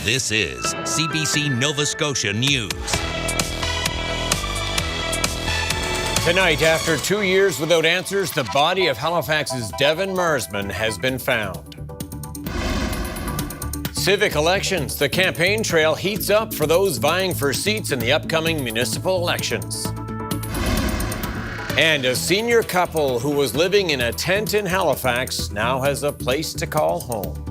This is CBC Nova Scotia News. Tonight, after 2 years without answers, the body of Halifax's Devon Marsman has been found. Civic elections. The campaign trail heats up for those vying for seats in the upcoming municipal elections. And a senior couple who was living in a tent in Halifax now has a place to call home.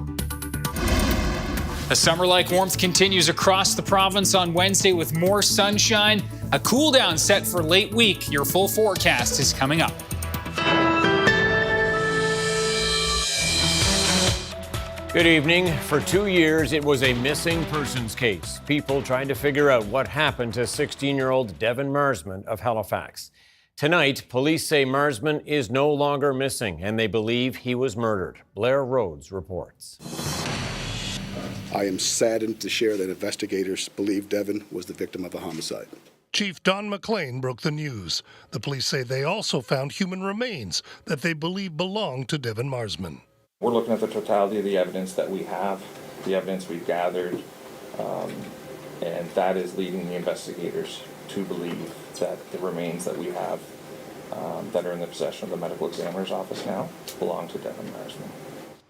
A summer-like warmth continues across the province on Wednesday with more sunshine. A cool down set for late week. Your full forecast is coming up. Good evening. For 2 years, it was a missing persons case. People trying to figure out what happened to 16-year-old Devon Marsman of Halifax. Tonight, police say Marsman is no longer missing, and they believe he was murdered. Blair Rhodes reports. I am saddened to share that investigators believe Devon was the victim of a homicide. Chief Don McLean broke the news. The police say they also found human remains that they believe belonged to Devon Marsman. We're looking at the totality of the evidence that we have, the evidence we've gathered, and that is leading the investigators to believe that the remains that we have that are in the possession of the medical examiner's office now belong to Devon Marsman.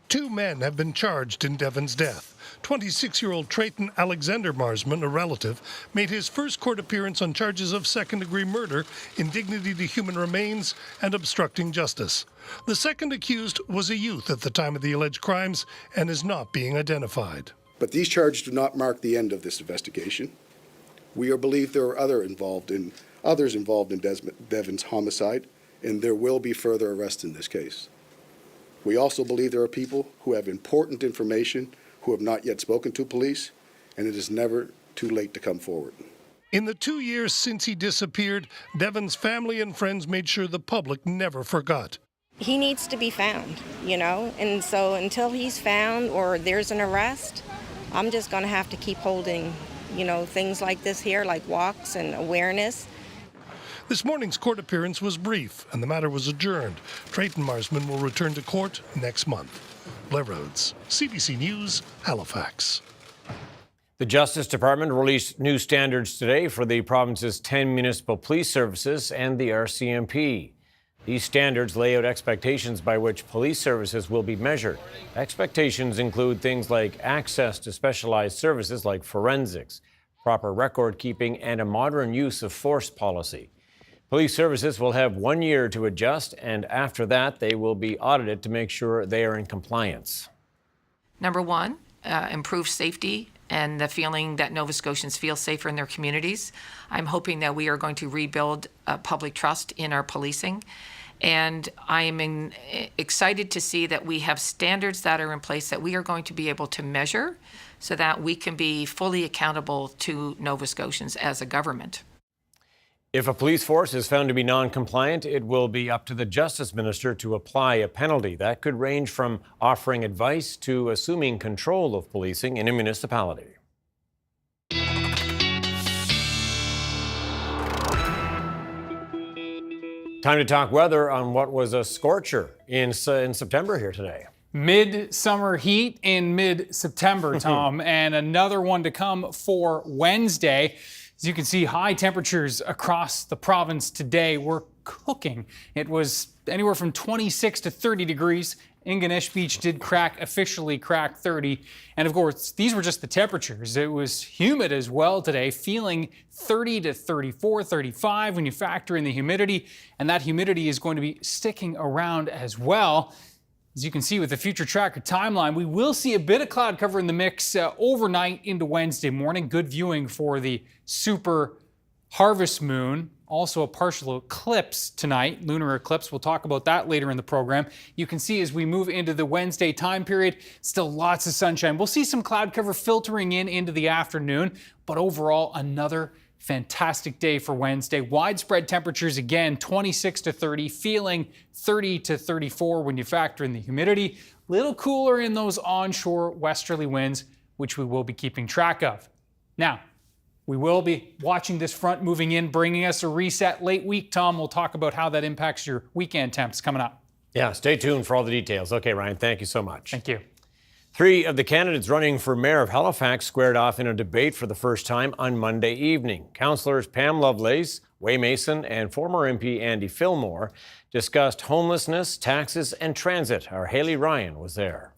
2 men have been charged in Devon's death. 26-year-old Trayton Alexander Marsman, a relative, made his first court appearance on charges of second-degree murder, indignity to human remains, and obstructing justice. The second accused was a youth at the time of the alleged crimes and is not being identified. But these charges do not mark the end of this investigation. We believe there are others involved in Devon's homicide, and there will be further arrests in this case. We also believe there are people who have important information who have not yet spoken to police, and it is never too late to come forward. In the 2 years since he disappeared, Devon's family and friends made sure the public never forgot. He needs to be found, and so until he's found or there's an arrest, I'm just going to have to keep holding, things like this here, like walks and awareness. This morning's court appearance was brief, and the matter was adjourned. Trayton Marsman will return to court next month. Blair Rhodes, CBC News, Halifax. The Justice Department released new standards today for the province's 10 municipal police services and the RCMP. These standards lay out expectations by which police services will be measured. Expectations include things like access to specialized services like forensics, proper record keeping, and a modern use of force policy. Police services will have 1 year to adjust, and after that, they will be audited to make sure they are in compliance. Number one, improve safety and the feeling that Nova Scotians feel safer in their communities. I'm hoping that we are going to rebuild public trust in our policing. And I am excited to see that we have standards that are in place that we are going to be able to measure so that we can be fully accountable to Nova Scotians as a government. If a police force is found to be non-compliant, it will be up to the Justice Minister to apply a penalty. That could range from offering advice to assuming control of policing in a municipality. Time to talk weather on what was a scorcher in September here today. Midsummer heat in mid-September, Tom, and another one to come for Wednesday. As you can see, high temperatures across the province today. We're cooking. It was anywhere from 26 to 30 degrees. Ingonish Beach did officially crack 30. And of course, these were just the temperatures. It was humid as well today, feeling 30 to 34, 35 when you factor in the humidity. And that humidity is going to be sticking around as well. As you can see with the future tracker timeline, we will see a bit of cloud cover in the mix overnight into Wednesday morning. Good viewing for the super harvest moon. Also a partial eclipse tonight, lunar eclipse. We'll talk about that later in the program. You can see as we move into the Wednesday time period, still lots of sunshine. We'll see some cloud cover filtering in into the afternoon, but overall another fantastic day for Wednesday. Widespread temperatures again, 26 to 30, feeling 30 to 34 when you factor in the humidity. Little cooler in those onshore westerly winds, which we will be keeping track of. Now, we will be watching this front moving in, bringing us a reset late week. Tom, we'll talk about how that impacts your weekend temps coming up. Yeah, stay tuned for all the details. Okay, Ryan, thank you so much. Thank you. Three of the candidates running for mayor of Halifax squared off in a debate for the first time on Monday evening. Councillors Pam Lovelace, Wayne Mason, and former MP Andy Fillmore discussed homelessness, taxes, and transit. Our Haley Ryan was there.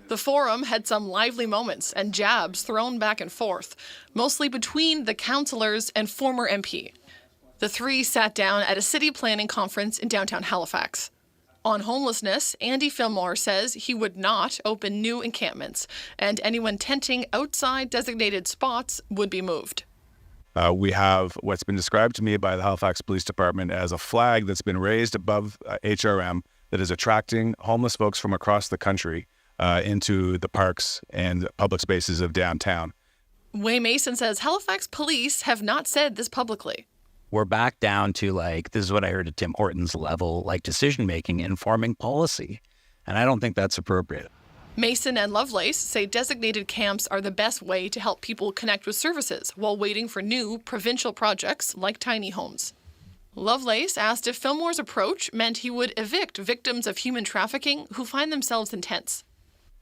The forum had some lively moments and jabs thrown back and forth, mostly between the councillors and former MP. The three sat down at a city planning conference in downtown Halifax. On homelessness, Andy Fillmore says he would not open new encampments, and anyone tenting outside designated spots would be moved. We have what's been described to me by the Halifax Police Department as a flag that's been raised above HRM that is attracting homeless folks from across the country into the parks and public spaces of downtown. Wayne Mason says Halifax police have not said this publicly. We're back down to this is what I heard at Tim Hortons level, decision-making, informing policy. And I don't think that's appropriate. Mason and Lovelace say designated camps are the best way to help people connect with services while waiting for new provincial projects like tiny homes. Lovelace asked if Fillmore's approach meant he would evict victims of human trafficking who find themselves in tents.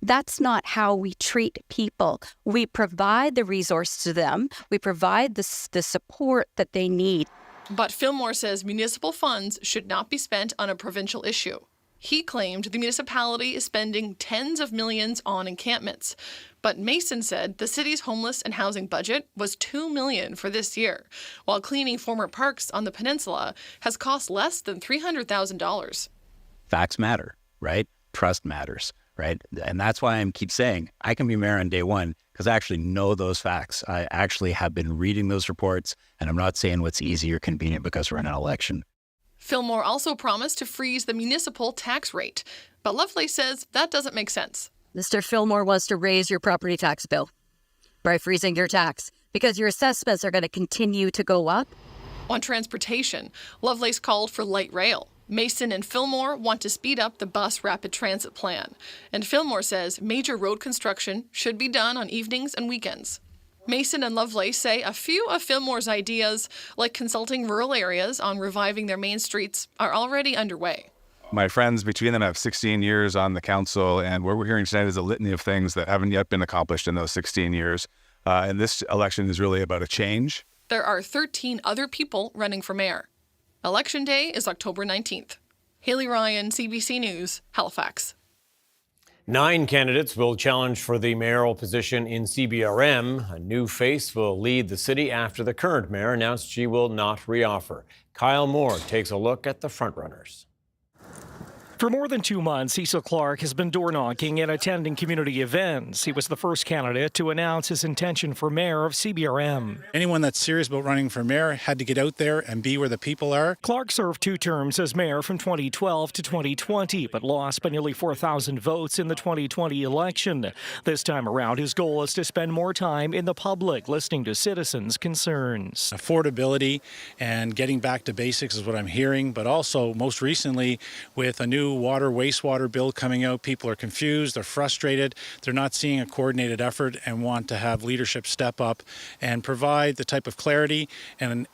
That's not how we treat people. We provide the resource to them. We provide the support that they need. But Fillmore says municipal funds should not be spent on a provincial issue. He claimed the municipality is spending tens of millions on encampments. But Mason said the city's homeless and housing budget was $2 million for this year, while cleaning former parks on the peninsula has cost less than $300,000. Facts matter, right? Trust matters, right? And that's why I keep saying I can be mayor on day one because I actually know those facts. I actually have been reading those reports, and I'm not saying what's easy or convenient because we're in an election. Fillmore also promised to freeze the municipal tax rate, but Lovelace says that doesn't make sense. Mr. Fillmore wants to raise your property tax bill by freezing your tax because your assessments are going to continue to go up. On transportation, Lovelace called for light rail. Mason and Fillmore want to speed up the bus rapid transit plan. And Fillmore says major road construction should be done on evenings and weekends. Mason and Lovelace say a few of Fillmore's ideas, like consulting rural areas on reviving their main streets, are already underway. My friends between them have 16 years on the council, and what we're hearing tonight is a litany of things that haven't yet been accomplished in those 16 years. And this election is really about a change. There are 13 other people running for mayor. Election day is October 19th. Haley Ryan, CBC News, Halifax. 9 candidates will challenge for the mayoral position in CBRM. A new face will lead the city after the current mayor announced she will not reoffer. Kyle Moore takes a look at the frontrunners. For more than 2 months, Cecil Clark has been door-knocking and attending community events. He was the first candidate to announce his intention for mayor of CBRM. Anyone that's serious about running for mayor had to get out there and be where the people are. Clark served 2 terms as mayor from 2012 to 2020, but lost by nearly 4,000 votes in the 2020 election. This time around, his goal is to spend more time in the public, listening to citizens' concerns. Affordability and getting back to basics is what I'm hearing, but also most recently with a new wastewater bill coming out, people are confused, they're frustrated, they're not seeing a coordinated effort and want to have leadership step up and provide the type of clarity and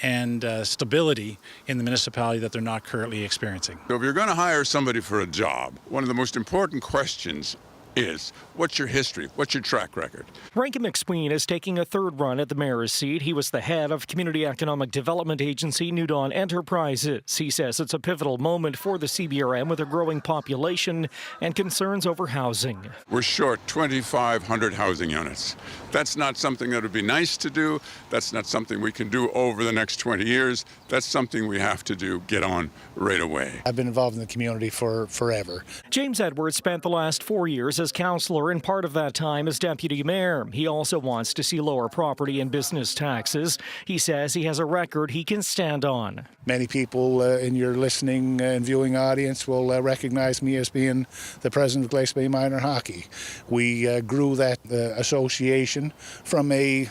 stability in the municipality that they're not currently experiencing. So if you're going to hire somebody for a job, one of the most important questions is, what's your history? What's your track record? Rankin McSween is taking a third run at the mayor's seat. He was the head of Community Economic Development Agency New Dawn Enterprises. He says it's a pivotal moment for the CBRM with a growing population and concerns over housing. We're short 2,500 housing units. That's not something that would be nice to do. That's not something we can do over the next 20 years. That's something we have to do, get on right away. I've been involved in the community for forever. James Edwards spent the last 4 years as councillor and part of that time as deputy mayor. He also wants to see lower property and business taxes. He says he has a record he can stand on. Many people in your listening and viewing audience will recognize me as being the president of Glace Bay Minor Hockey. We grew that association from a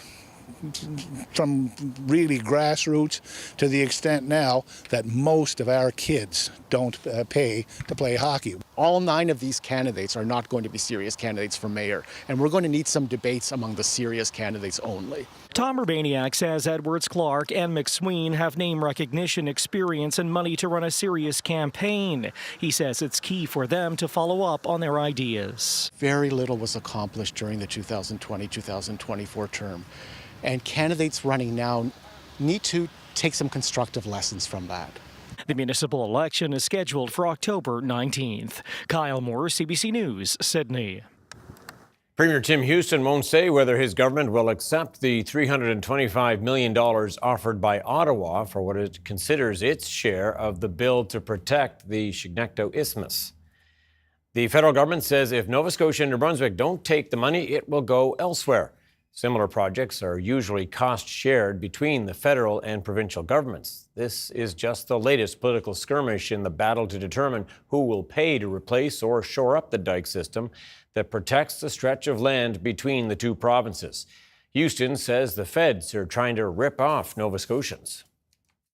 from really grassroots to the extent now that most of our kids don't pay to play hockey. All 9 of these candidates are not going to be serious candidates for mayor, and we're going to need some debates among the serious candidates only. Tom Urbaniak says Edwards Clark and McSween have name recognition, experience, and money to run a serious campaign. He says it's key for them to follow up on their ideas. Very little was accomplished during the 2020-2024 term, and candidates running now need to take some constructive lessons from that. The municipal election is scheduled for October 19th. Kyle Moore, CBC News, Sydney. Premier Tim Houston won't say whether his government will accept the $325 million offered by Ottawa for what it considers its share of the bill to protect the Chignecto Isthmus. The federal government says if Nova Scotia and New Brunswick don't take the money, it will go elsewhere. Similar projects are usually cost-shared between the federal and provincial governments. This is just the latest political skirmish in the battle to determine who will pay to replace or shore up the dike system that protects the stretch of land between the two provinces. Houston says the feds are trying to rip off Nova Scotians.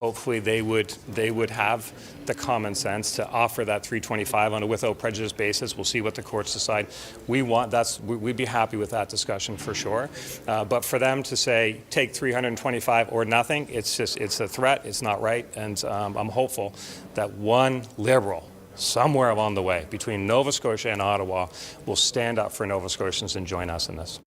Hopefully they would have the common sense to offer that 325 on a without prejudice basis. We'll see what the courts decide. We'd be happy with that discussion for sure. But for them to say take 325 or nothing, it's a threat. It's not right. And I'm hopeful that one Liberal somewhere along the way between Nova Scotia and Ottawa will stand up for Nova Scotians and join us in this.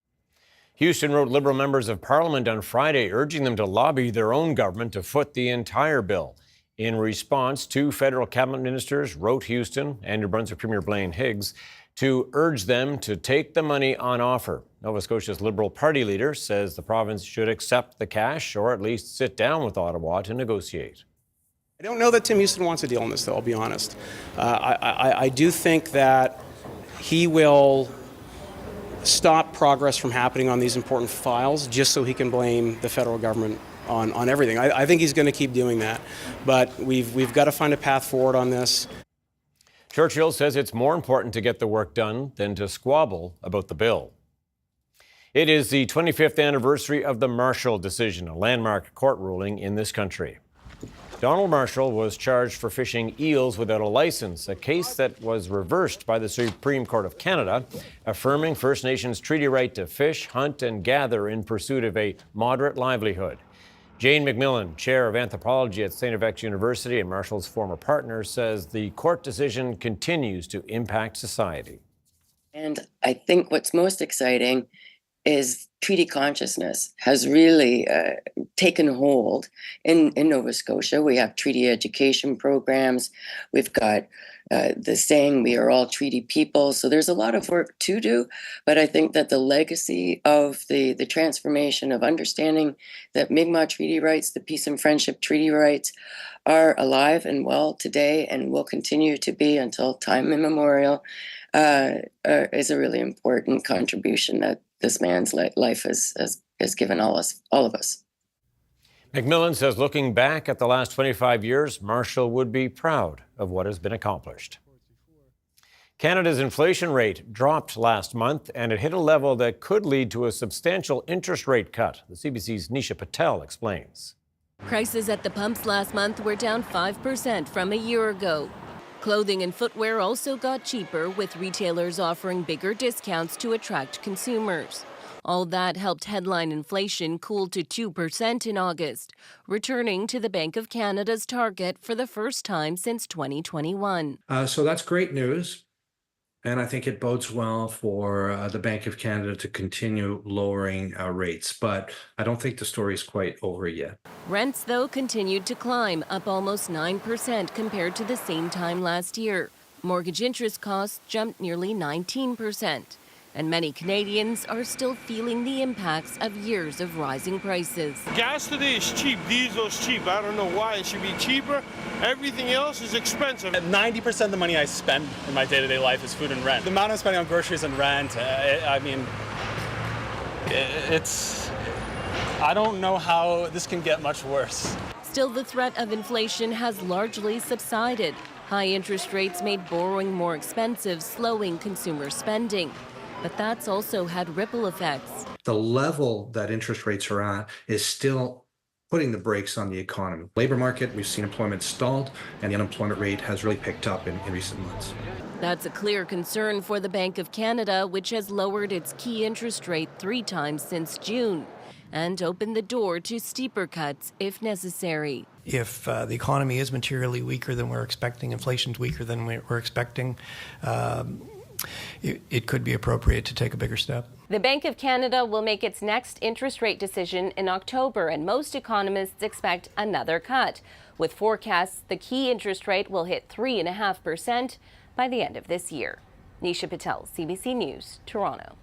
Houston wrote Liberal members of Parliament on Friday, urging them to lobby their own government to foot the entire bill. In response, 2 federal cabinet ministers wrote Houston and New Brunswick Premier Blaine Higgs to urge them to take the money on offer. Nova Scotia's Liberal Party leader says the province should accept the cash or at least sit down with Ottawa to negotiate. I don't know that Tim Houston wants a deal on this, though, I'll be honest. I do think that he will stop progress from happening on these important files just so he can blame the federal government on everything. I think he's going to keep doing that, but we've got to find a path forward on this. Churchill says it's more important to get the work done than to squabble about the bill. It is the 25th anniversary of the Marshall decision, a landmark court ruling in this country. Donald Marshall was charged for fishing eels without a license, a case that was reversed by the Supreme Court of Canada, affirming First Nations' treaty right to fish, hunt, and gather in pursuit of a moderate livelihood. Jane McMillan, chair of anthropology at St. FX University and Marshall's former partner, says the court decision continues to impact society. And I think what's most exciting is treaty consciousness has really taken hold in Nova Scotia. We have treaty education programs. We've got the saying, we are all treaty people. So there's a lot of work to do. But I think that the legacy of the transformation of understanding that Mi'kmaq treaty rights, the peace and friendship treaty rights, are alive and well today and will continue to be until time immemorial, is a really important contribution that this man's life has given all of us. McMillan says looking back at the last 25 years, Marshall would be proud of what has been accomplished. Canada's inflation rate dropped last month, and it hit a level that could lead to a substantial interest rate cut. The CBC's Nisha Patel explains. Prices at the pumps last month were down 5% from a year ago. Clothing and footwear also got cheaper, with retailers offering bigger discounts to attract consumers. All that helped headline inflation cool to 2% in August, returning to the Bank of Canada's target for the first time since 2021. So that's great news. And I think it bodes well for the Bank of Canada to continue lowering rates. But I don't think the story is quite over yet. Rents, though, continued to climb, up almost 9% compared to the same time last year. Mortgage interest costs jumped nearly 19%. And many Canadians are still feeling the impacts of years of rising prices. Gas today is cheap, diesel is cheap. I don't know why it should be cheaper. Everything else is expensive. 90% of the money I spend in my day-to-day life is food and rent. The amount I'm spending on groceries and rent, I don't know how this can get much worse. Still, the threat of inflation has largely subsided. High interest rates made borrowing more expensive, slowing consumer spending. But that's also had ripple effects. the level that interest rates are at is still putting the brakes on the economy. Labor market, we've seen employment stalled, and the unemployment rate has really picked up in recent months. That's a clear concern for the Bank of Canada, which has lowered its key interest rate 3 times since June and opened the door to steeper cuts if necessary. If the economy is materially weaker than we're expecting, inflation's weaker than we're expecting, it could be appropriate to take a bigger step. The Bank of Canada will make its next interest rate decision in October, and most economists expect another cut. With forecasts, the key interest rate will hit 3.5% by the end of this year. Nisha Patel, CBC News, Toronto.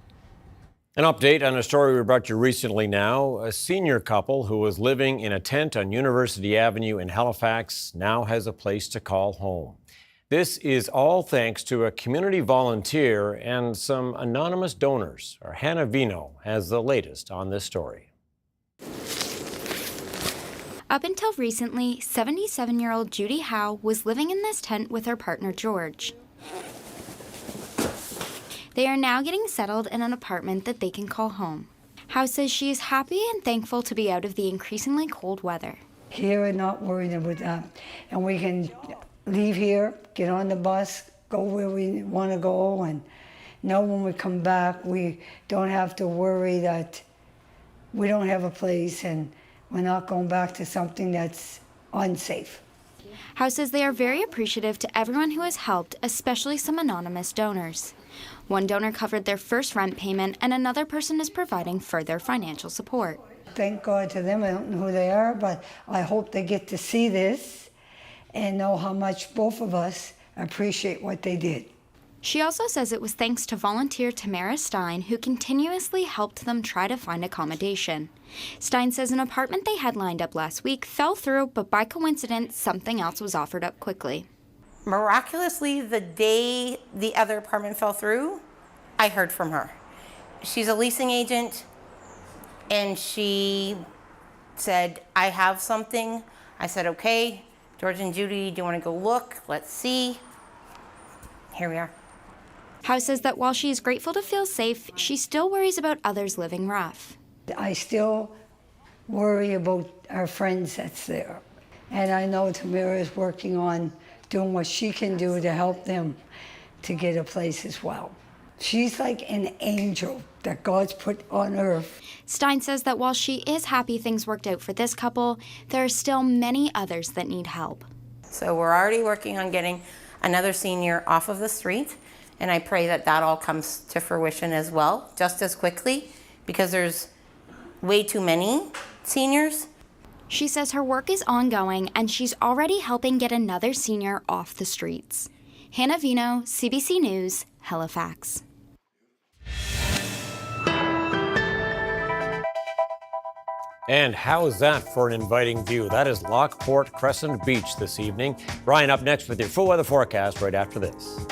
An update on a story we brought you recently now. A senior couple who was living in a tent on University Avenue in Halifax now has a place to call home. This is all thanks to a community volunteer and some anonymous donors. Our Hannah Vino has the latest on this story. Up until recently, 77-year-old Judy Howe was living in this tent with her partner George. They are now getting settled in an apartment that they can call home. Howe says she is happy and thankful to be out of the increasingly cold weather. Here and not worried about that. And we can leave here, get on the bus, go where we want to go, and know when we come back we don't have to worry that we don't have a place and we're not going back to something that's unsafe. Howe says they are very appreciative to everyone who has helped, especially some anonymous donors. One donor covered their first rent payment and another person is providing further financial support. Thank God to them. I don't know who they are, but I hope they get to see this and know how much both of us appreciate what they did. She also says it was thanks to volunteer Tamara Stein, who continuously helped them try to find accommodation. Stein says an apartment they had lined up last week fell through, but by coincidence, something else was offered up quickly. Miraculously, the day the other apartment fell through, I heard from her. She's a leasing agent, and she said, I have something. I said, okay, George and Judy, do you want to go look? Let's see. Here we are. Howe says that while she is grateful to feel safe, she still worries about others living rough. I still worry about our friends that's there. And I know Tamara is working on doing what she can do to help them to get a place as well. She's like an angel that God's put on earth. Stein says that while she is happy things worked out for this couple, there are still many others that need help. So we're already working on getting another senior off of the street, and I pray that that all comes to fruition as well, just as quickly, because there's way too many seniors. She says her work is ongoing and she's already helping get another senior off the streets. Hannah Vino, CBC News, Halifax. And how is that for an inviting view? That is Lockport Crescent Beach this evening. Ryan up next with your full weather forecast right after this.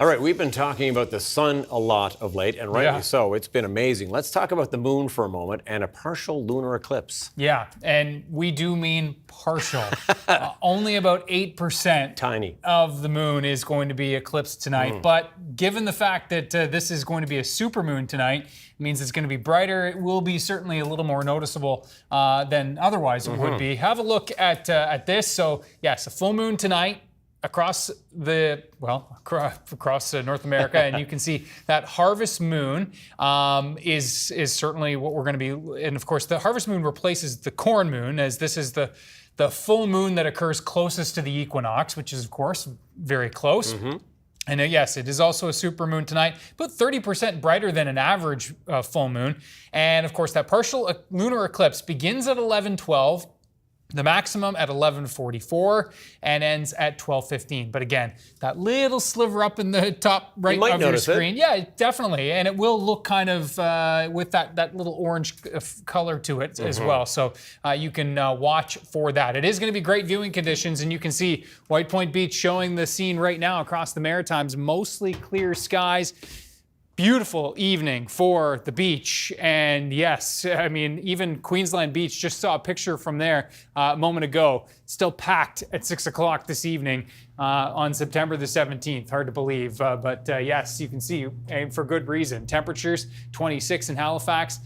All right, we've been talking about the sun a lot of late, and rightly so. It's been amazing. Let's talk about the moon for a moment and a partial lunar eclipse. Yeah, and we do mean partial. Only about 8% Tiny. of the moon is going to be eclipsed tonight. But given the fact that this is going to be a supermoon tonight, it means it's going to be brighter. It will be certainly a little more noticeable than otherwise it would be. Have a look at this. So yes, a full moon tonight. Across North America, and you can see that harvest moon is certainly what we're going to be. And of course, the harvest moon replaces the corn moon, as this is the full moon that occurs closest to the equinox, which is of course very close. And yes, it is also a supermoon tonight, but 30% brighter than an average full moon. And of course, that partial lunar eclipse begins at 11:12. The maximum at 11:44 and ends at 12:15. But again, that little sliver up in the top right of your screen. Yeah, definitely. And it will look kind of with that little orange color to it as well. So you can watch for that. It is going to be great viewing conditions, and you can see White Point Beach showing the scene right now across the Maritimes. Mostly clear skies. Beautiful evening for the beach. And yes, I mean, even Queensland Beach, just saw a picture from there a moment ago, still packed at 6 o'clock this evening on September the 17th. Hard to believe, but yes, you can see, and for good reason. Temperatures 26 in Halifax,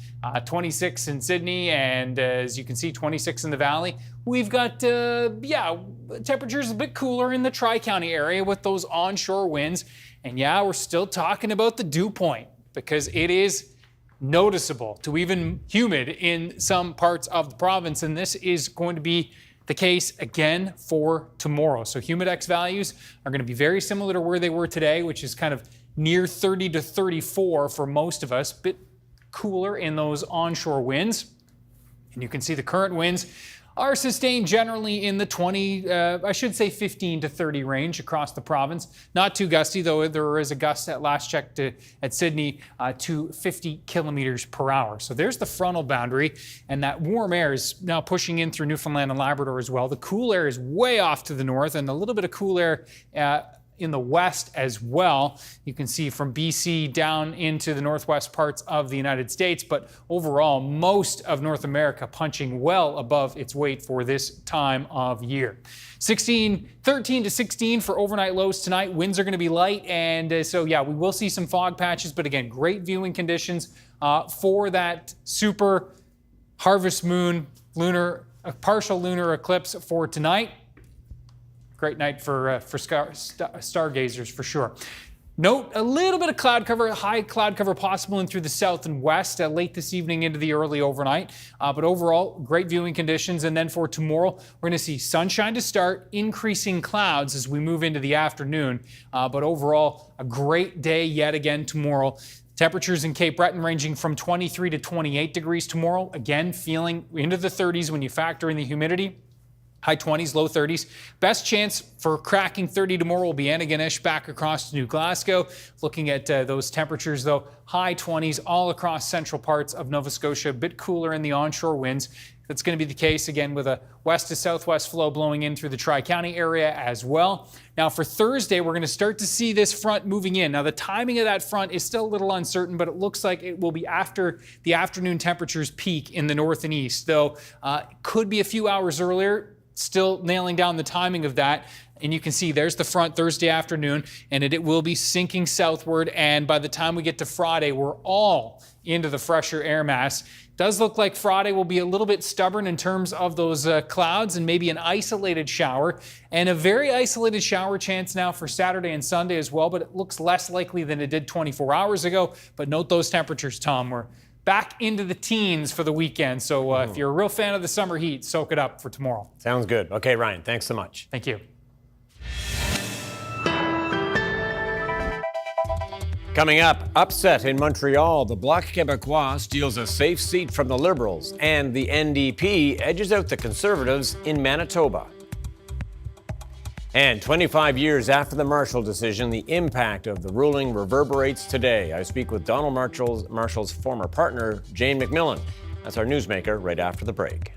26 in Sydney, and as you can see, 26 in the Valley. We've got, temperatures a bit cooler in the Tri-County area with those onshore winds. And yeah, we're still talking about the dew point because it is noticeable to even humid in some parts of the province. And this is going to be the case again for tomorrow. So humidex values are going to be very similar to where they were today, which is kind of near 30 to 34 for most of us, a bit cooler in those onshore winds. And you can see the current winds are sustained generally in the 15 to 30 range across the province. Not too gusty, though there is a gust at last check at Sydney to 50 kilometers per hour. So there's the frontal boundary, and that warm air is now pushing in through Newfoundland and Labrador as well. The cool air is way off to the north, and a little bit of cool air in the west as well. You can see from BC down into the northwest parts of the United States, but overall, most of North America punching well above its weight for this time of year. 13 to 16 for overnight lows tonight. Winds are going to be light, and so yeah, we will see some fog patches, but again, great viewing conditions for that super harvest moon partial lunar eclipse for tonight. Great night for stargazers for sure. Note a little bit of cloud cover, high cloud cover possible in through the south and west late this evening into the early overnight. But overall, great viewing conditions. And then for tomorrow, we're going to see sunshine to start, increasing clouds as we move into the afternoon. But overall, a great day yet again tomorrow. Temperatures in Cape Breton ranging from 23 to 28 degrees tomorrow. Again, feeling into the 30s when you factor in the humidity. High 20s, low 30s. Best chance for cracking 30 tomorrow will be Antigonish back across to New Glasgow. Looking at those temperatures, though, high 20s all across central parts of Nova Scotia. A bit cooler in the onshore winds. That's going to be the case again with a west to southwest flow blowing in through the Tri-County area as well. Now for Thursday, we're going to start to see this front moving in. Now the timing of that front is still a little uncertain, but it looks like it will be after the afternoon temperatures peak in the north and east, though could be a few hours earlier. Still nailing down the timing of that. And you can see there's the front Thursday afternoon, and it will be sinking southward. And by the time we get to Friday, we're all into the fresher air mass. Does look like Friday will be a little bit stubborn in terms of those clouds and maybe an isolated shower, and a very isolated shower chance now for Saturday and Sunday as well, but it looks less likely than it did 24 hours ago. But note those temperatures, Tom. We're back into the teens for the weekend. So if you're a real fan of the summer heat, soak it up for tomorrow. Sounds good. Okay, Ryan, thanks so much. Thank you. Coming up, upset in Montreal. The Bloc Québécois steals a safe seat from the Liberals, and the NDP edges out the Conservatives in Manitoba. And 25 years after the Marshall decision, the impact of the ruling reverberates today. I speak with Donald Marshall's former partner, Jane McMillan. That's our newsmaker right after the break.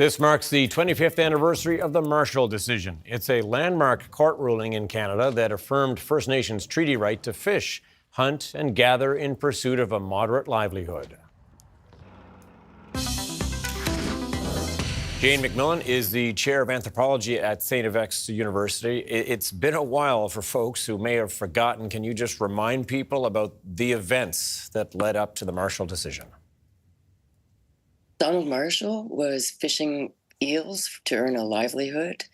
This marks the 25th anniversary of the Marshall decision. It's a landmark court ruling in Canada that affirmed First Nations treaty right to fish, hunt, and gather in pursuit of a moderate livelihood. Jane McMillan is the chair of anthropology at St. FX University. It's been a while for folks who may have forgotten. Can you just remind people about the events that led up to the Marshall decision? Donald Marshall was fishing eels to earn a livelihood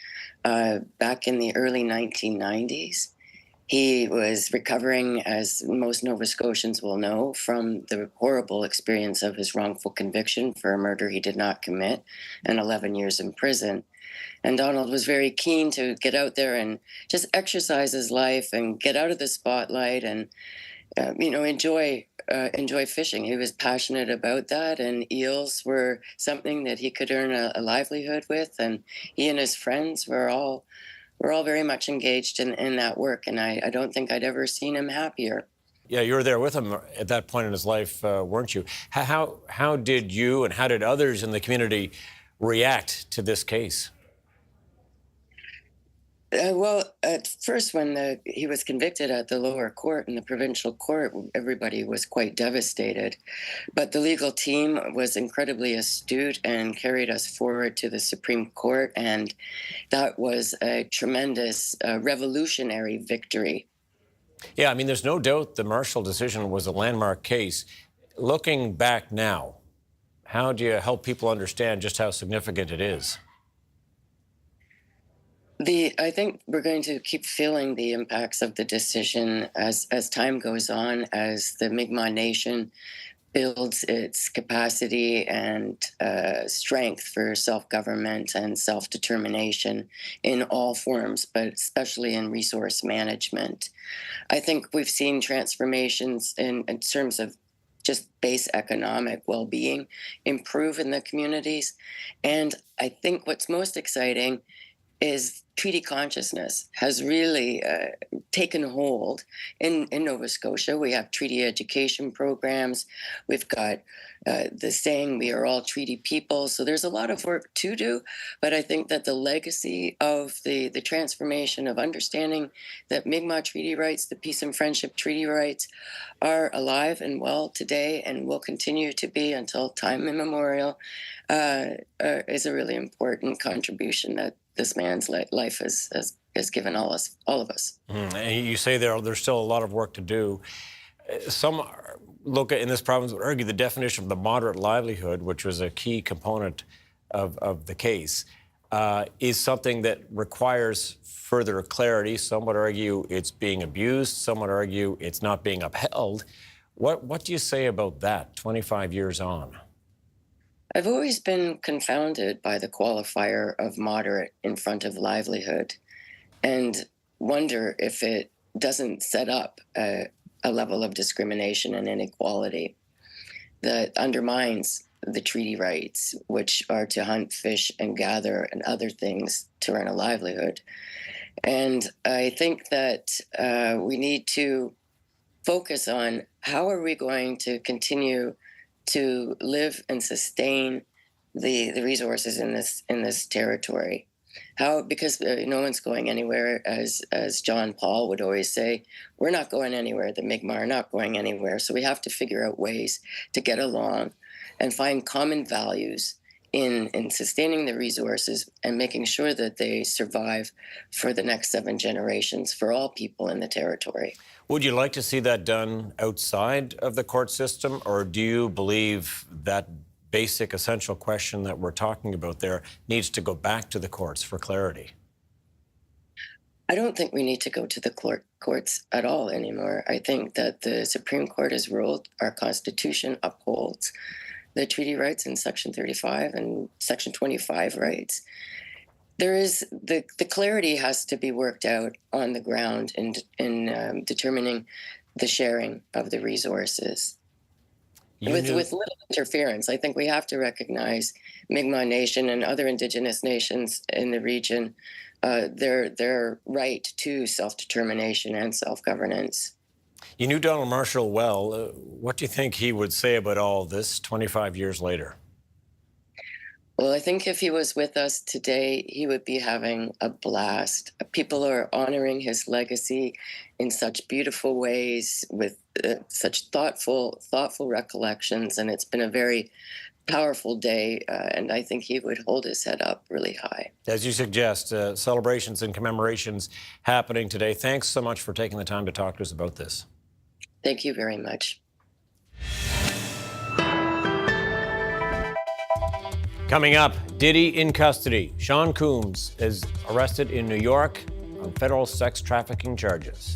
back in the early 1990s. He was recovering, as most Nova Scotians will know, from the horrible experience of his wrongful conviction for a murder he did not commit and 11 years in prison. And Donald was very keen to get out there and just exercise his life and get out of the spotlight and enjoy fishing. He was passionate about that, and eels were something that he could earn a livelihood with. And he and his friends were all very much engaged in that work. And I don't think I'd ever seen him happier. Yeah, you were there with him at that point in his life, weren't you? How did you and how did others in the community react to this case? Well, at first, when he was convicted at the lower court, in the provincial court, everybody was quite devastated. But the legal team was incredibly astute and carried us forward to the Supreme Court. And that was a tremendous revolutionary victory. Yeah, I mean, there's no doubt the Marshall decision was a landmark case. Looking back now, how do you help people understand just how significant it is? I think we're going to keep feeling the impacts of the decision as time goes on, as the Mi'kmaq Nation builds its capacity and strength for self-government and self-determination in all forms, but especially in resource management. I think we've seen transformations in terms of just base economic well-being improve in the communities. And I think what's most exciting is treaty consciousness has really taken hold in Nova Scotia. We have treaty education programs. We've got the saying, we are all treaty people. So there's a lot of work to do. But I think that the legacy of the transformation of understanding that Mi'kmaq treaty rights, the peace and friendship treaty rights, are alive and well today and will continue to be until time immemorial is a really important contribution that this man's life has given all of us. And you say there's still a lot of work to do. Some look at, in this province, would argue the definition of the moderate livelihood, which was a key component of the case, is something that requires further clarity. Some would argue it's being abused. Some would argue it's not being upheld. What do you say about that 25 years on? I've always been confounded by the qualifier of moderate in front of livelihood and wonder if it doesn't set up a level of discrimination and inequality that undermines the treaty rights, which are to hunt, fish, and gather and other things to earn a livelihood. And I think that we need to focus on how are we going to continue to live and sustain the resources in this territory. How? Because no one's going anywhere, as John Paul would always say, we're not going anywhere. The Mi'kmaq are not going anywhere. So we have to figure out ways to get along and find common values in sustaining the resources and making sure that they survive for the next 7 generations for all people in the territory. Would you like to see that done outside of the court system, or do you believe that basic essential question that we're talking about there needs to go back to the courts for clarity? I don't think we need to go to the courts at all anymore. I think that the Supreme Court has ruled our Constitution upholds the treaty rights in Section 35 and Section 25 rights. There is the clarity has to be worked out on the ground in determining the sharing of the resources. With little interference. I think we have to recognize Mi'kmaq Nation and other Indigenous nations in the region, their right to self-determination and self-governance. You knew Donald Marshall well. What do you think he would say about all this 25 years later? Well, I think if he was with us today, he would be having a blast. People are honoring his legacy in such beautiful ways with such thoughtful recollections, and it's been a very powerful day, and I think he would hold his head up really high. As you suggest, celebrations and commemorations happening today. Thanks so much for taking the time to talk to us about this. Thank you very much. Coming up, Diddy in custody. Sean Combs is arrested in New York on federal sex trafficking charges.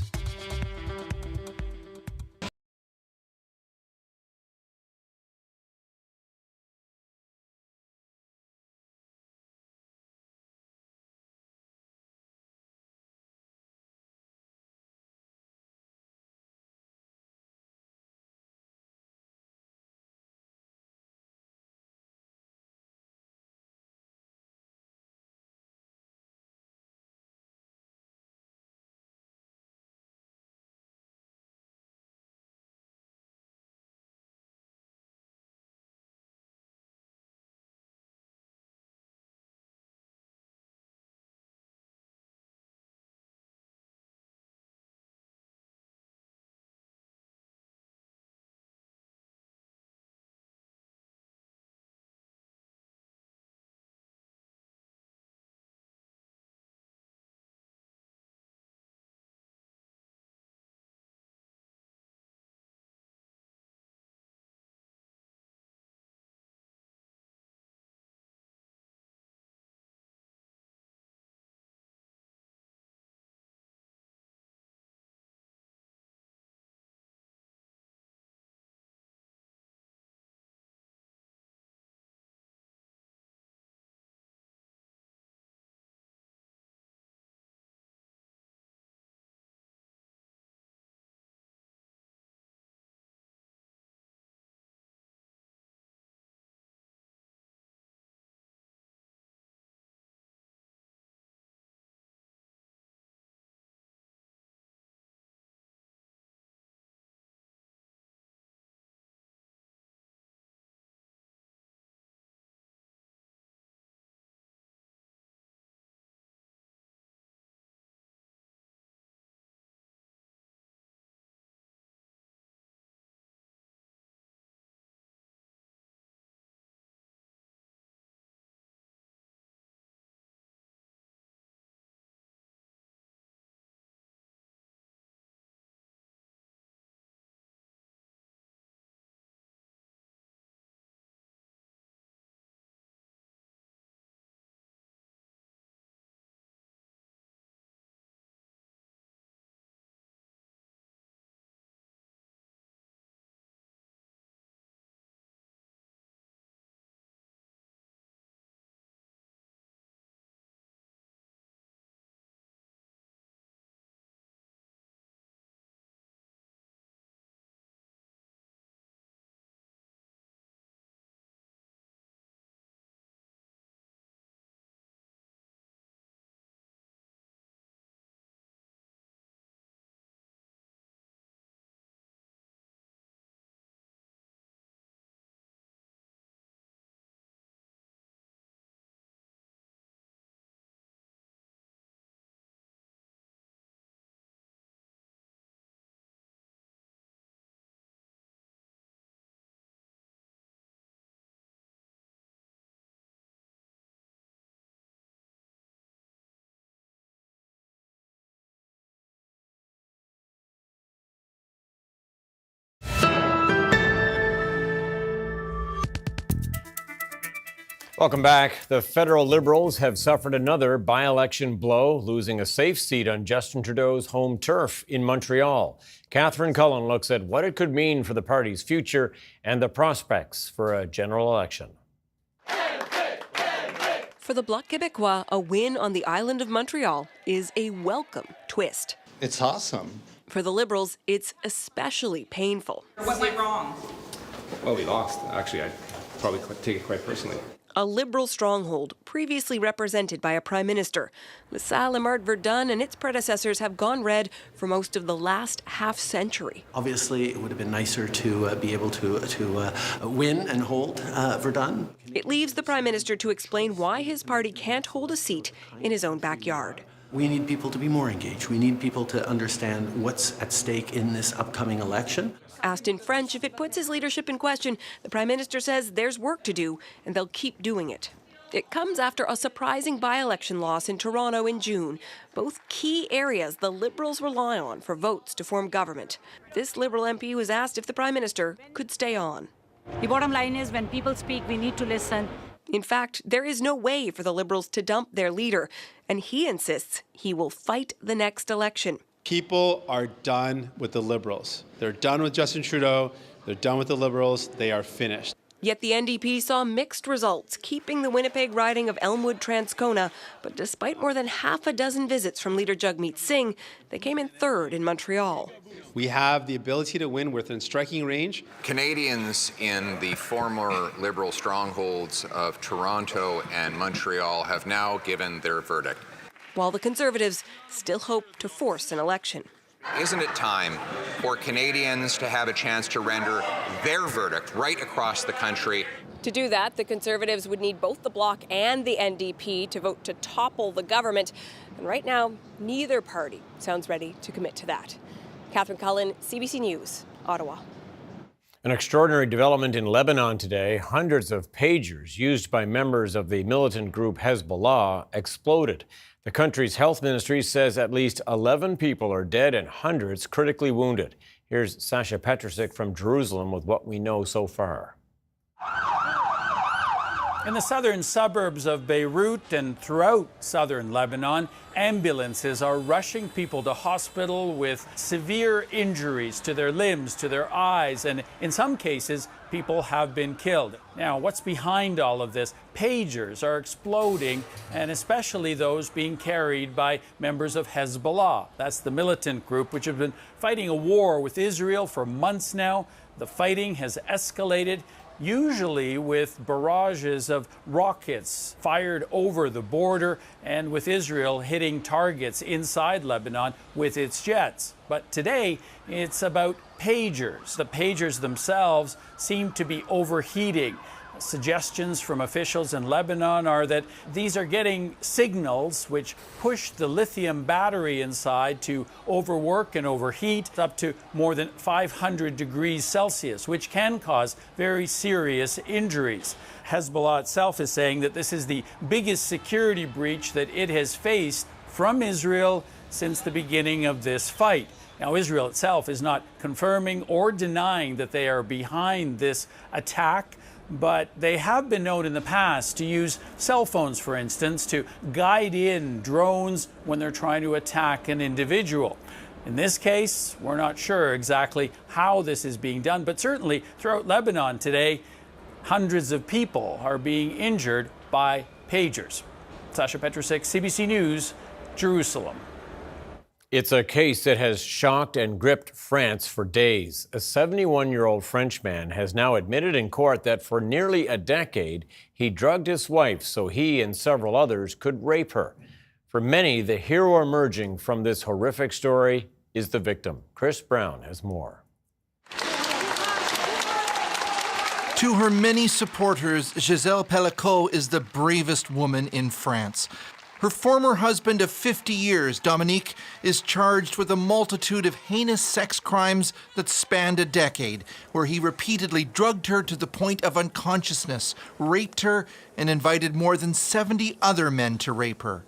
Welcome back. The federal Liberals have suffered another by-election blow, losing a safe seat on Justin Trudeau's home turf in Montreal. Catherine Cullen looks at what it could mean for the party's future and the prospects for a general election. For the Bloc Québécois, a win on the island of Montreal is a welcome twist. It's awesome. For the Liberals, it's especially painful. What went wrong? Well, we lost. Actually, I'd probably take it quite personally. A Liberal stronghold previously represented by a prime minister. La Salle, Lemart, Verdun and its predecessors have gone red for most of the last half-century. Obviously, it would have been nicer to be able to win and hold Verdun. It leaves the Prime Minister to explain why his party can't hold a seat in his own backyard. We need people to be more engaged. We need people to understand what's at stake in this upcoming election. Asked in French if it puts his leadership in question, the Prime Minister says there's work to do and they'll keep doing it. It comes after a surprising by-election loss in Toronto in June, both key areas the Liberals rely on for votes to form government. This Liberal MP was asked if the Prime Minister could stay on. The bottom line is when people speak, we need to listen. In fact, there is no way for the Liberals to dump their leader, and he insists he will fight the next election. People are done with the Liberals. They're done with Justin Trudeau. They're done with the Liberals. They are finished. Yet the NDP saw mixed results, keeping the Winnipeg riding of Elmwood-Transcona. But despite more than half a dozen visits from leader Jagmeet Singh, they came in third in Montreal. We have the ability to win within striking range. Canadians in the former Liberal strongholds of Toronto and Montreal have now given their verdict. While the Conservatives still hope to force an election. Isn't it time for Canadians to have a chance to render their verdict right across the country? To do that, the Conservatives would need both the Bloc and the NDP to vote to topple the government. And right now, neither party sounds ready to commit to that. Catherine Cullen, CBC News, Ottawa. An extraordinary development in Lebanon today. Hundreds of pagers used by members of the militant group Hezbollah exploded. The country's health ministry says at least 11 people are dead and hundreds critically wounded. Here's Sasha Petrusik from Jerusalem with what we know so far. In the southern suburbs of Beirut and throughout southern Lebanon, ambulances are rushing people to hospital with severe injuries to their limbs, to their eyes, and in some cases, people have been killed. Now, what's behind all of this? Pagers are exploding, and especially those being carried by members of Hezbollah. That's the militant group which have been fighting a war with Israel for months now. The fighting has escalated, usually with barrages of rockets fired over the border and with Israel hitting targets inside Lebanon with its jets. But today, it's about pagers. The pagers themselves seem to be overheating. Suggestions from officials in Lebanon are that these are getting signals which push the lithium battery inside to overwork and overheat up to more than 500 degrees Celsius, which can cause very serious injuries. Hezbollah itself is saying that this is the biggest security breach that it has faced from Israel since the beginning of this fight. Now, Israel itself is not confirming or denying that they are behind this attack, but they have been known in the past to use cell phones, for instance, to guide in drones when they're trying to attack an individual. In this case, we're not sure exactly how this is being done, but certainly throughout Lebanon today, hundreds of people are being injured by pagers. Sasha Petrusik, CBC News, Jerusalem. It's a case that has shocked and gripped France for days. A 71-year-old French man has now admitted in court that for nearly a decade, he drugged his wife so he and several others could rape her. For many, the hero emerging from this horrific story is the victim. Chris Brown has more. To her many supporters, Gisèle Pellicot is the bravest woman in France. Her former husband of 50 years, Dominique, is charged with a multitude of heinous sex crimes that spanned a decade, where he repeatedly drugged her to the point of unconsciousness, raped her, and invited more than 70 other men to rape her.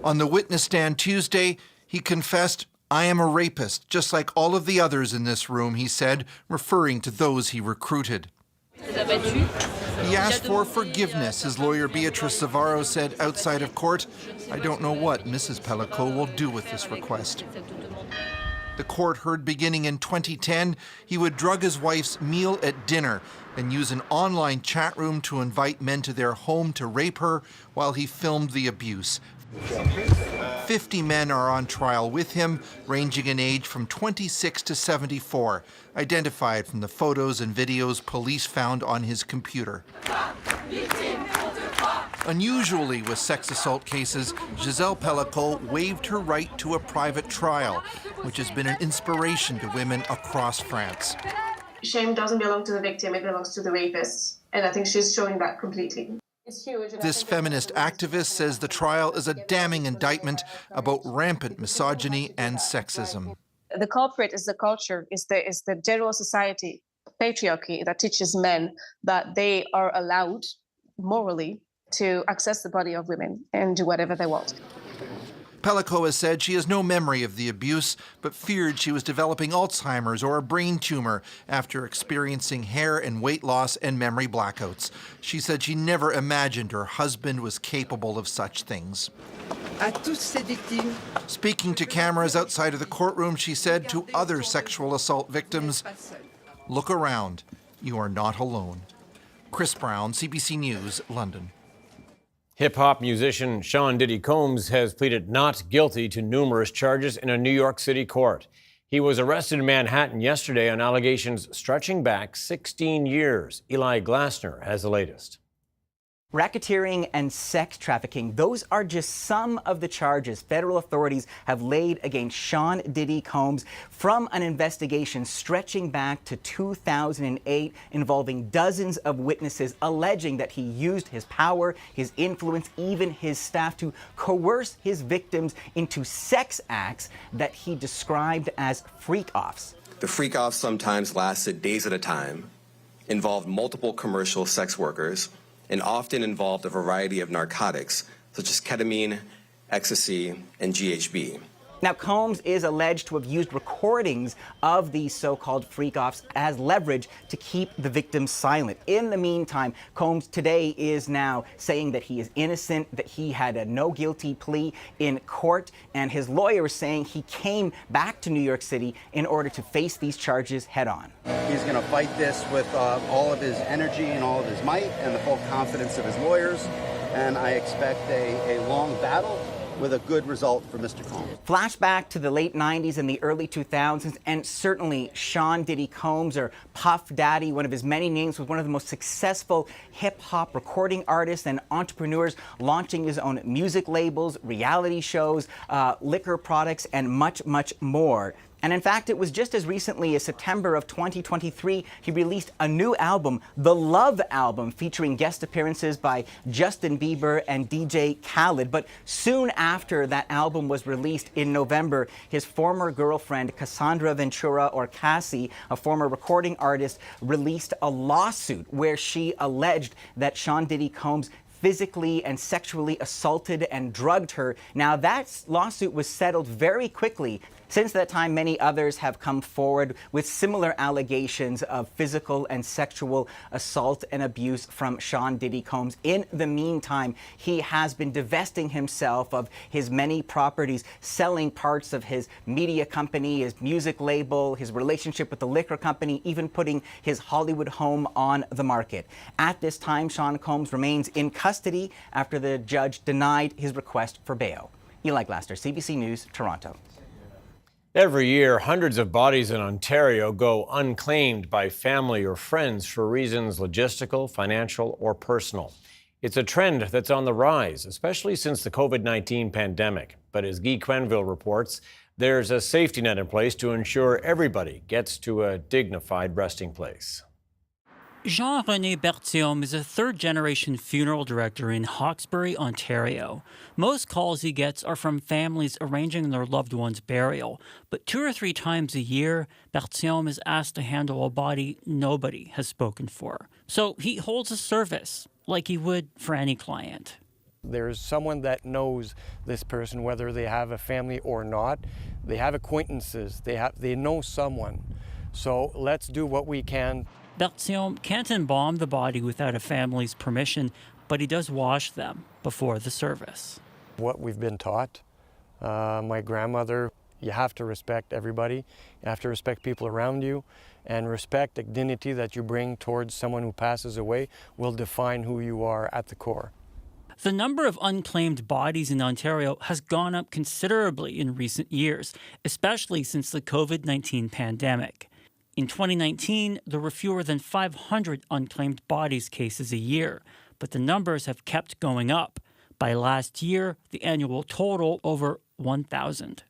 On the witness stand Tuesday, he confessed, "I am a rapist, just like all of the others in this room," he said, referring to those he recruited. He asked for forgiveness, his lawyer Beatrice Savaro said outside of court. "I don't know what Mrs. Pellicot will do with this request." The court heard beginning in 2010, he would drug his wife's meal at dinner and use an online chat room to invite men to their home to rape her while he filmed the abuse. 50 men are on trial with him, ranging in age from 26 to 74, identified from the photos and videos police found on his computer. Unusually with sex assault cases, Gisèle Pellicot waived her right to a private trial, which has been an inspiration to women across France. Shame doesn't belong to the victim, it belongs to the rapist. And I think she's showing that completely. This feminist activist says the trial is a damning indictment about rampant misogyny and sexism. The culprit is the culture, is the general society, patriarchy that teaches men that they are allowed morally to access the body of women and do whatever they want. Pellico has said she has no memory of the abuse, but feared she was developing Alzheimer's or a brain tumor after experiencing hair and weight loss and memory blackouts. She said she never imagined her husband was capable of such things. Speaking to cameras outside of the courtroom, she said to other sexual assault victims, "Look around. You are not alone." Chris Brown, CBC News, London. Hip-hop musician Sean Diddy Combs has pleaded not guilty to numerous charges in a New York City court. He was arrested in Manhattan yesterday on allegations stretching back 16 years. Eli Glasner has the latest. Racketeering and sex trafficking, those are just some of the charges federal authorities have laid against Sean Diddy Combs from an investigation stretching back to 2008 involving dozens of witnesses alleging that he used his power, his influence, even his staff to coerce his victims into sex acts that he described as freak-offs. The freak-offs sometimes lasted days at a time, involved multiple commercial sex workers, and often involved a variety of narcotics, such as ketamine, ecstasy, and GHB. Now, Combs is alleged to have used recordings of these so-called freak-offs as leverage to keep the victims silent. In the meantime, Combs today is now saying that he is innocent, that he had a no guilty plea in court, and his lawyer is saying he came back to New York City in order to face these charges head-on. He's going to fight this with all of his energy and all of his might and the full confidence of his lawyers, and I expect a long battle with a good result for Mr. Combs. Flashback to the late 90s and the early 2000s, and certainly Sean Diddy Combs, or Puff Daddy, one of his many names, was one of the most successful hip-hop recording artists and entrepreneurs, launching his own music labels, reality shows, liquor products, and much, much more. And in fact, it was just as recently as September of 2023, he released a new album, The Love Album, featuring guest appearances by Justin Bieber and DJ Khaled. But soon after that album was released in November, his former girlfriend, Cassandra Ventura, or Cassie, a former recording artist, released a lawsuit where she alleged that Sean Diddy Combs physically and sexually assaulted and drugged her. Now, that lawsuit was settled very quickly. Since that time, many others have come forward with similar allegations of physical and sexual assault and abuse from Sean Diddy Combs. In the meantime, he has been divesting himself of his many properties, selling parts of his media company, his music label, his relationship with the liquor company, even putting his Hollywood home on the market. At this time, Sean Combs remains in custody after the judge denied his request for bail. Eli Glasner, CBC News, Toronto. Every year, hundreds of bodies in Ontario go unclaimed by family or friends for reasons logistical, financial, or personal. It's a trend that's on the rise, especially since the COVID-19 pandemic. But as Guy Quenneville reports, there's a safety net in place to ensure everybody gets to a dignified resting place. Jean-René Berthiaume is a third-generation funeral director in Hawkesbury, Ontario. Most calls he gets are from families arranging their loved one's burial. But 2 or 3 times a year, Berthiaume is asked to handle a body nobody has spoken for. So he holds a service, like he would for any client. There's someone that knows this person, whether they have a family or not. They have acquaintances. They know someone. So let's do what we can. Berthiaume can't embalm the body without a family's permission, but he does wash them before the service. What we've been taught, my grandmother, you have to respect everybody. You have to respect people around you, and respect the dignity that you bring towards someone who passes away will define who you are at the core. The number of unclaimed bodies in Ontario has gone up considerably in recent years, especially since the COVID-19 pandemic. In 2019, there were fewer than 500 unclaimed bodies cases a year, but the numbers have kept going up. By last year, the annual total over 1,000.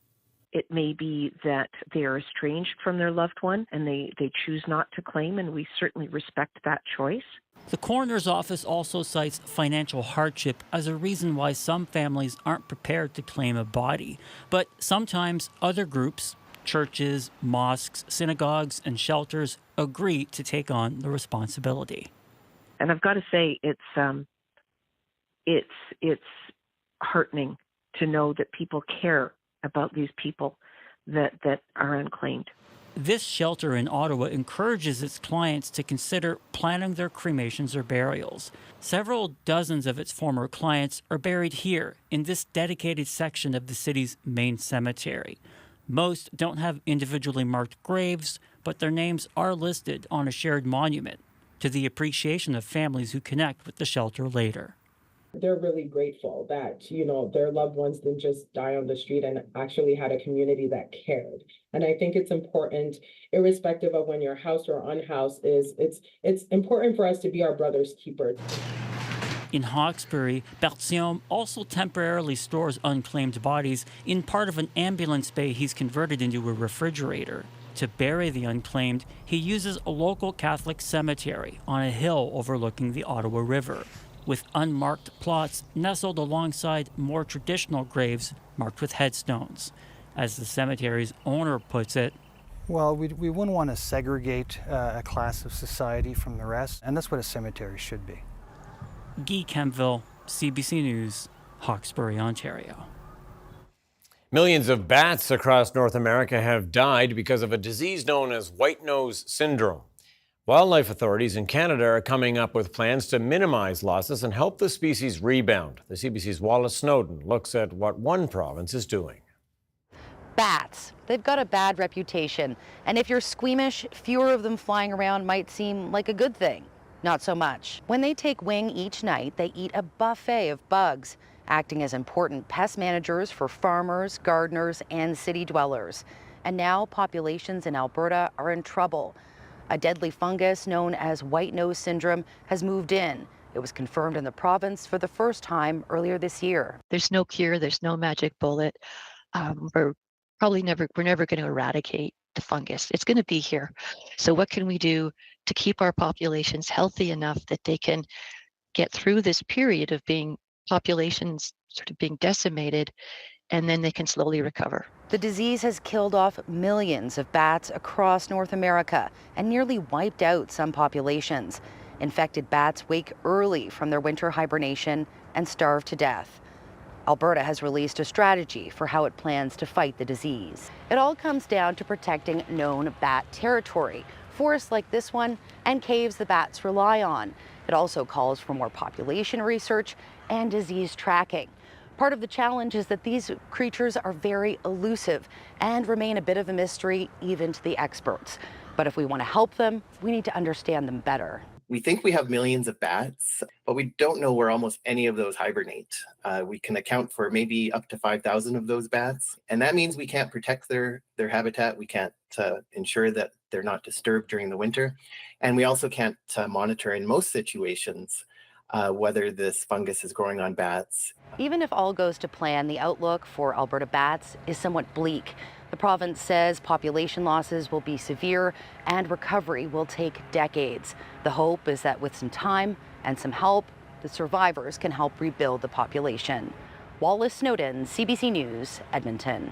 It may be that they are estranged from their loved one and they choose not to claim, and we certainly respect that choice. The coroner's office also cites financial hardship as a reason why some families aren't prepared to claim a body. But sometimes other groups, churches, mosques, synagogues, and shelters agree to take on the responsibility. And I've got to say, it's heartening to know that people care about these people that are unclaimed. This shelter in Ottawa encourages its clients to consider planning their cremations or burials. Several dozens of its former clients are buried here in this dedicated section of the city's main cemetery. Most don't have individually marked graves, but their names are listed on a shared monument to the appreciation of families who connect with the shelter later. They're really grateful that, their loved ones didn't just die on the street and actually had a community that cared. And I think it's important, irrespective of when you're housed or unhoused, it's important for us to be our brother's keeper. In Hawkesbury, Berthiaume also temporarily stores unclaimed bodies in part of an ambulance bay he's converted into a refrigerator. To bury the unclaimed, he uses a local Catholic cemetery on a hill overlooking the Ottawa River, with unmarked plots nestled alongside more traditional graves marked with headstones. As the cemetery's owner puts it, well, we wouldn't want to segregate a class of society from the rest, and that's what a cemetery should be. Guy Kempville, CBC News, Hawkesbury, Ontario. Millions of bats across North America have died because of a disease known as white nose syndrome. Wildlife authorities in Canada are coming up with plans to minimize losses and help the species rebound. The CBC's Wallace Snowden looks at what one province is doing. Bats, they've got a bad reputation. And if you're squeamish, fewer of them flying around might seem like a good thing. Not so much. When they take wing each night, they eat a buffet of bugs, acting as important pest managers for farmers, gardeners, and city dwellers. And now populations in Alberta are in trouble. A deadly fungus known as white nose syndrome has moved in. It was confirmed in the province for the first time earlier this year. There's no cure, there's no magic bullet. We're never going to eradicate the fungus. It's going to be here. So what can we do to keep our populations healthy enough that they can get through this period of populations sort of being decimated, and then they can slowly recover? The disease has killed off millions of bats across North America and nearly wiped out some populations. Infected bats wake early from their winter hibernation and starve to death. Alberta has released a strategy for how it plans to fight the disease. It all comes down to protecting known bat territory, forests like this one, and caves the bats rely on. It also calls for more population research and disease tracking. Part of the challenge is that these creatures are very elusive and remain a bit of a mystery even to the experts. But if we want to help them, we need to understand them better. We think we have millions of bats, but we don't know where almost any of those hibernate. We can account for maybe up to 5,000 of those bats, and that means we can't protect their habitat. We can't ensure that they're not disturbed during the winter, and we also can't monitor in most situations whether this fungus is growing on bats. Even if all goes to plan, the outlook for Alberta bats is somewhat bleak. The province says population losses will be severe and recovery will take decades. The hope is that with some time and some help, the survivors can help rebuild the population. Wallace Snowden, CBC News, Edmonton.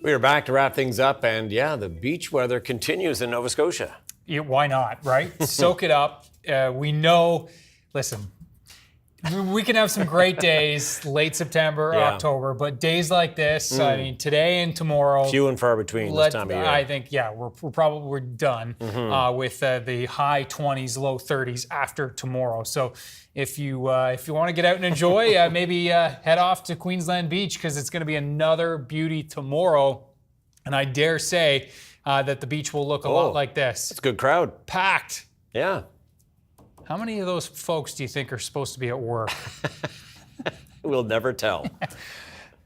We are back to wrap things up, and yeah, the beach weather continues in Nova Scotia. Yeah, why not, right? Soak it up. We know, listen, we can have some great days, late September, October, but days like this, I mean, today and tomorrow. Few and far between this time of year. I think, we're done with the high 20s, low 30s after tomorrow. So if you want to get out and enjoy, maybe head off to Queensland Beach, because it's going to be another beauty tomorrow. And I dare say that the beach will look a lot like this. It's a good crowd. Packed. Yeah. How many of those folks do you think are supposed to be at work? We'll never tell.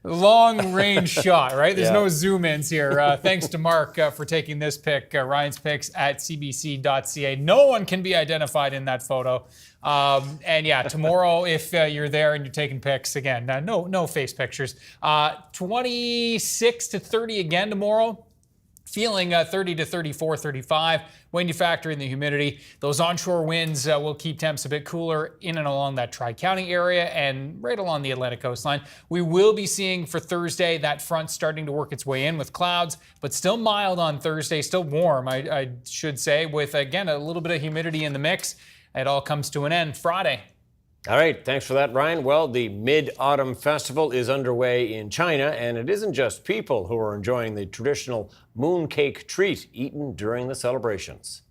Long range shot, right? There's no zoom ins here. Thanks to Mark for taking this pic. Ryan's pics at cbc.ca. No one can be identified in that photo. And yeah, tomorrow, if you're there and you're taking pics, again, no face pictures. 26 to 30 again tomorrow. Feeling 30 to 34, 35. When you factor in the humidity, those onshore winds will keep temps a bit cooler in and along that Tri-County area and right along the Atlantic coastline. We will be seeing for Thursday that front starting to work its way in with clouds, but still mild on Thursday, still warm, I should say, with, again, a little bit of humidity in the mix. It all comes to an end Friday. All right, thanks for that, Ryan. Well, the Mid-Autumn Festival is underway in China, and it isn't just people who are enjoying the traditional mooncake treat eaten during the celebrations.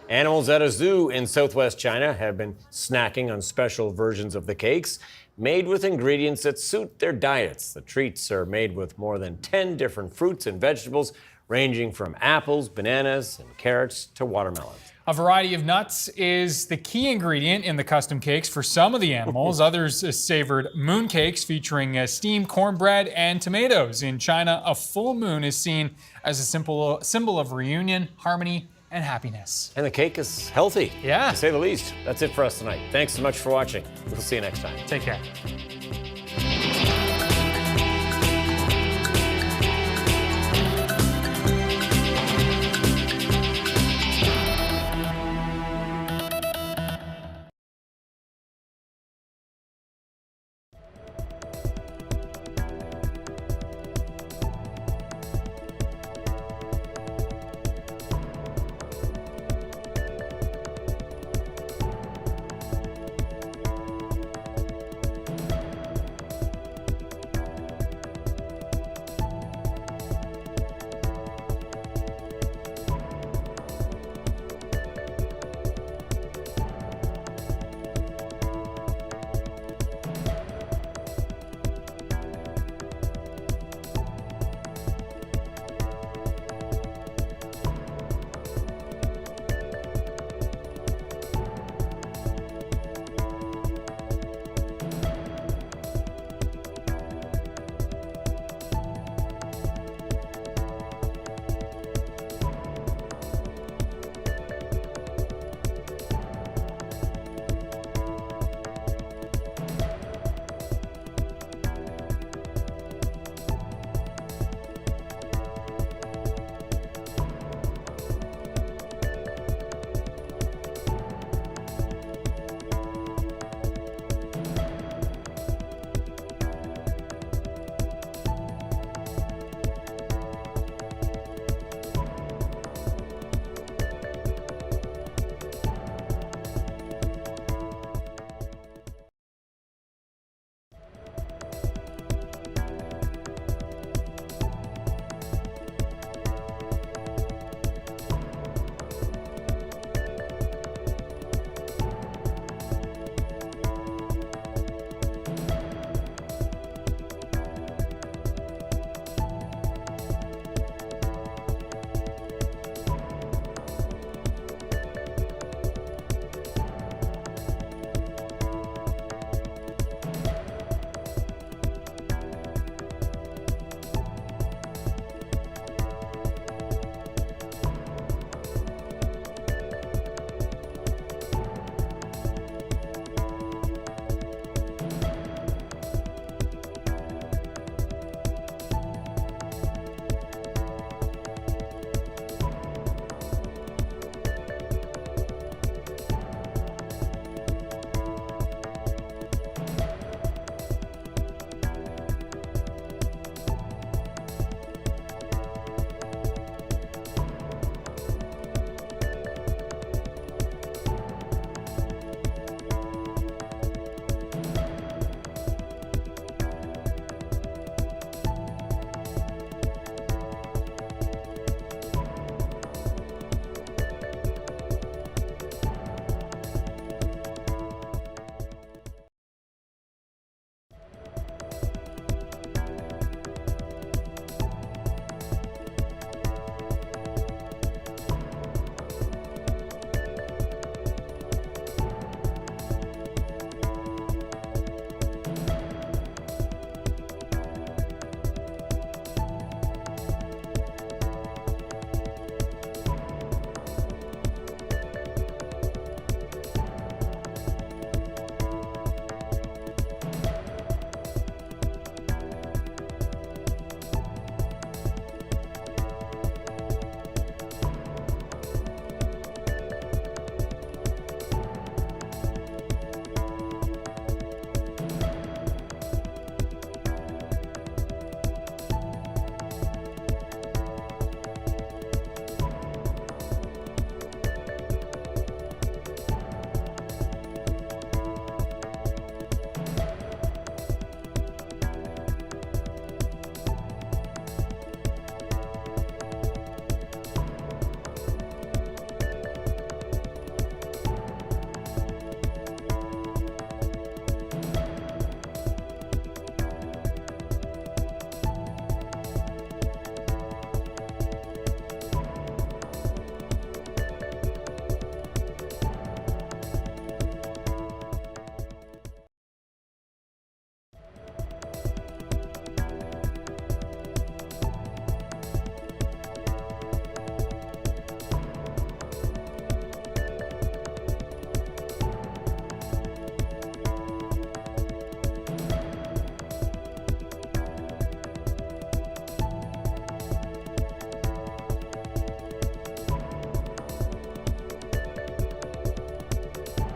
Animals at a zoo in southwest China have been snacking on special versions of the cakes made with ingredients that suit their diets. The treats are made with more than 10 different fruits and vegetables, ranging from apples, bananas, and carrots to watermelons. A variety of nuts is the key ingredient in the custom cakes for some of the animals. Others savored mooncakes featuring steamed cornbread and tomatoes. In China, a full moon is seen as a symbol of reunion, harmony, and happiness. And the cake is healthy, to say the least. That's it for us tonight. Thanks so much for watching. We'll see you next time. Take care.